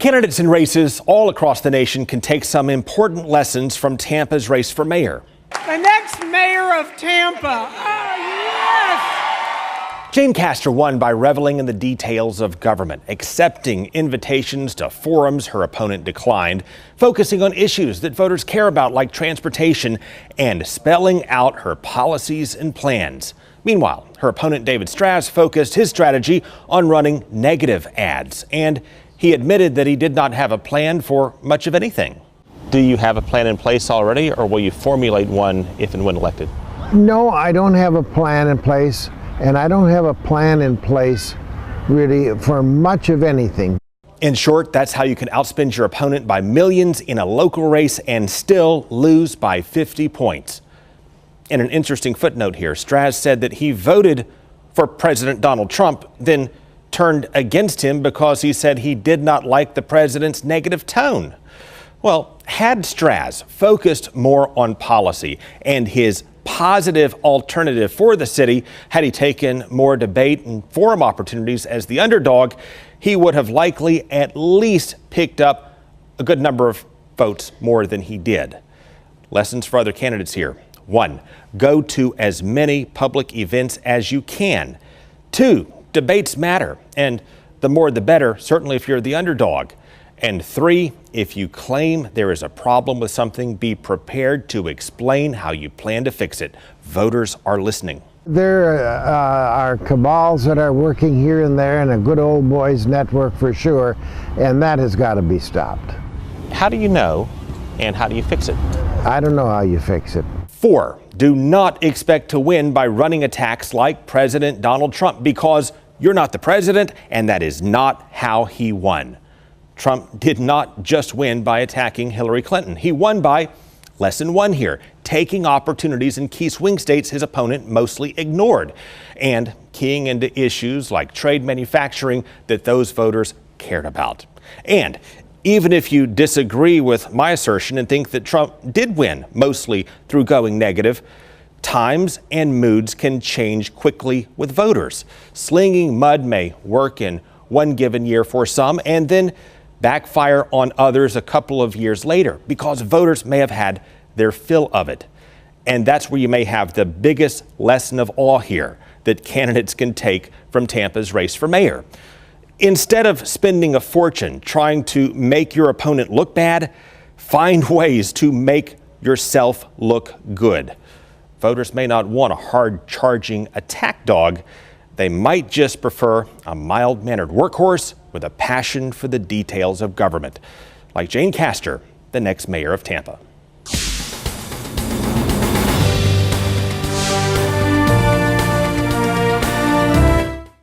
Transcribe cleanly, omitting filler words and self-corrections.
Candidates in races all across the nation can take some important lessons from Tampa's race for mayor. The next mayor of Tampa. Oh, yes! Jane Castor won by reveling in the details of government, accepting invitations to forums her opponent declined, focusing on issues that voters care about like transportation, and spelling out her policies and plans. Meanwhile, her opponent David Straz focused his strategy on running negative ads, and he admitted that he did not have a plan for much of anything. Do you have a plan in place already, or will you formulate one if and when elected? No, I don't have a plan in place, and I don't have a plan in place really for much of anything. In short, that's how you can outspend your opponent by millions in a local race and still lose by 50 points. In an interesting footnote here, Straz said that he voted for President Donald Trump, then turned against him because he said he did not like the president's negative tone. Well, had Straz focused more on policy and his positive alternative for the city, had he taken more debate and forum opportunities as the underdog, he would have likely at least picked up a good number of votes more than he did. Lessons for other candidates here. 1, go to as many public events as you can. 2, debates matter, and the more the better, certainly if you're the underdog. And 3, if you claim there is a problem with something, be prepared to explain how you plan to fix it. Voters are listening. There are cabals that are working here and there, and a good old boys network for sure, and that has got to be stopped. How do you know, and how do you fix it? I don't know how you fix it. 4, do not expect to win by running attacks like President Donald Trump, because you're not the president, and that is not how he won. Trump did not just win by attacking Hillary Clinton. He won by, lesson 1 here, taking opportunities in key swing states his opponent mostly ignored, and keying into issues like trade manufacturing that those voters cared about. And even if you disagree with my assertion and think that Trump did win mostly through going negative, times and moods can change quickly with voters. Slinging mud may work in one given year for some and then backfire on others a couple of years later because voters may have had their fill of it. And that's where you may have the biggest lesson of all here that candidates can take from Tampa's race for mayor. Instead of spending a fortune trying to make your opponent look bad, find ways to make yourself look good. Voters may not want a hard-charging attack dog. They might just prefer a mild-mannered workhorse with a passion for the details of government, like Jane Castor, the next mayor of Tampa.